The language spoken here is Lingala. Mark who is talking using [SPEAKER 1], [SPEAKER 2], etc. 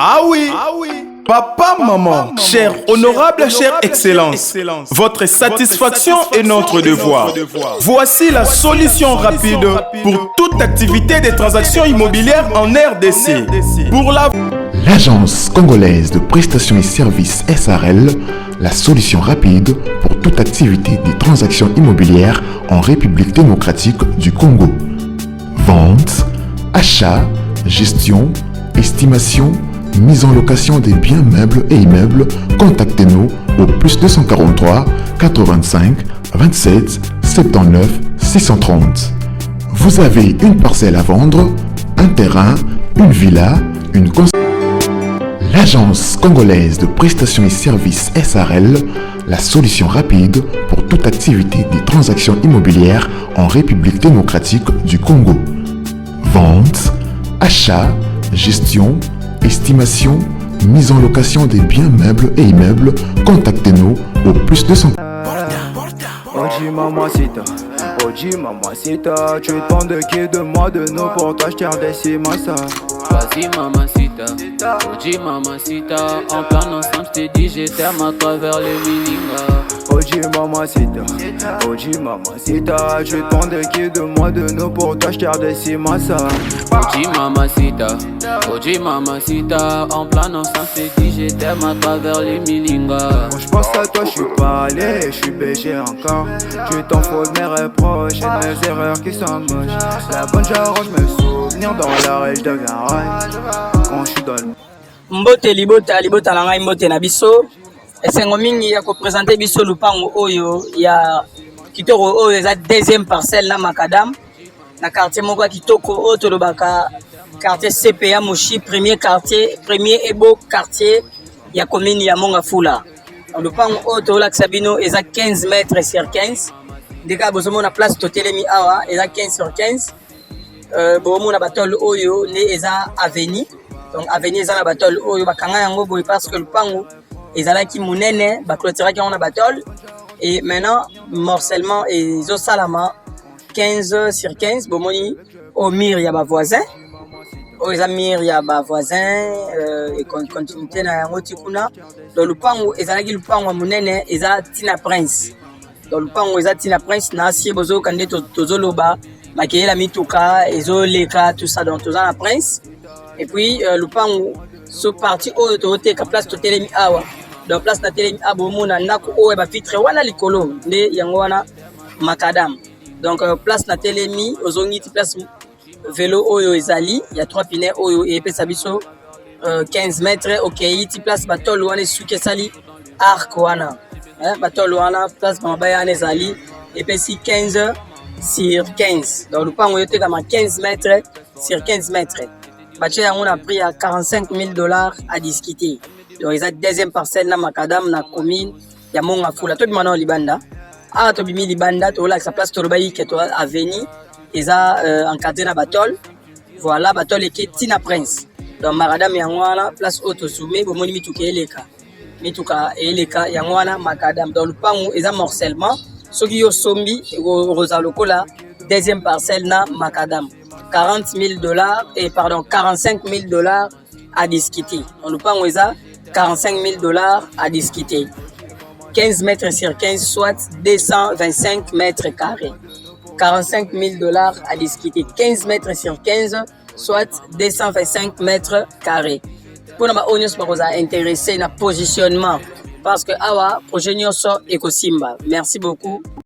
[SPEAKER 1] Ah oui. Papa, maman, cher honorable, chère excellence, votre satisfaction est notre devoir. Voici la solution rapide pour toute activité des transactions immobilières en RDC. Pour
[SPEAKER 2] l'Agence congolaise de prestations et services SARL, la solution rapide pour toute activité des transactions immobilières en République démocratique du Congo. Vente, achat, gestion, estimation, mise en location des biens meubles et immeubles, contactez-nous au +243 85 27 79 630. Vous avez une parcelle à vendre, un terrain, une villa, une l'Agence congolaise de prestations et services SARL, la solution rapide pour toute activité des transactions immobilières en République démocratique du Congo. Vente, achat, gestion, estimation, mise en location des biens meubles et immeubles, contactez-nous au +200.
[SPEAKER 3] Oji mamacita, Oji mamacita, tu te de qui de moi de nous pour toi je t'ai redessus massa.
[SPEAKER 4] Vas-y mamacita, Oji mamacita, en plein ensemble je t'ai dit j'étais à travers les Milinga.
[SPEAKER 3] Oji mamacita, tu te de qui de moi de nous pour toi je t'ai redessus massa.
[SPEAKER 4] Oji mamacita, en plein ensemble je t'ai dit j'étais à travers les Milinga.
[SPEAKER 3] Quand je pense à toi je suis pas allé, je suis BG encore. Tu t'en fous de mes reproches et de mes erreurs qui sont moches. La bonne j'arrange mes souvenirs dans l'oreille, je deviens rage quand je suis dans le...
[SPEAKER 5] Mbote libota na ngai mbote na biso. Esengo mingi ya ko présenter biso lupango oyo ya kitoko oyo eza deuxième parcelle na Makadam na quartier moko kitoko oyo tolobaka quartier CPA Moshi, premier et beau quartier ya commune ya Mongafula. Lupango oyo tolakisa bino eza 15 mètres sur 15. Ndeka bozomona place totelemi awa eza 15 sur 15. Bomona batol oyo ne eza avenue. Donc avenue eza na batol oyo bakanga yango boy parce que lupango ezalaki munene baklotiraki on a batol et maintenant morcellement et zo salama 15 sur 15 bomoni au mur ya ba voisin au eza mur ya ba voisin et continuité na yango tikuna dans lupango ezalaki lupango munene eza Tina Prince dans lupango eza Tina Prince na sie bozo kande tozoloba makeyela mituka ezoleka tout ça donc tozana Prince et puis lupango so parti oyo toteka place totelemi awa dans place na telemi abomona ndako oyo ba vitre wana likolo nde yango wana Makadam. Donc place na telemi ozongi ti place vélo oyo ezali ya 3 pinets oyo epesa biso 15 mètres OK ti place batolo wana suki sali arc wana batolo wana place mabaya wana ezali epesi 15 sur 15 donc lupango yoteka ma 15 mètres sur 15 mètres. Baché yango na prix à $45,000 à discuter. Donc ils ont deuxième parcelle na Makadam na commune ya Mongafula. To bimana libanda. Ah to bimi libanda to la sa place to lobayi ke to avenue eza encadré na batol. Voilà batol et Tina Prince. Donc Makadam yango wana place auto soumé bomoni mituka eleka. Mituka eleka yango wana Makadam. Donc le pango eza morcellement soki yo sombi rosa lokola deuxième parcelle na Makadam. $40,000 et pardon $45,000 à discuter. On nous parle de $45,000 à discuter. 15 mètres sur 15 soit 225 mètres carrés. $45,000 à discuter. 15 mètres sur 15 soit 225 mètres carrés. Pour nous intéressé dans le positionnement parce que awa projet nyonso ekosimba. Merci beaucoup.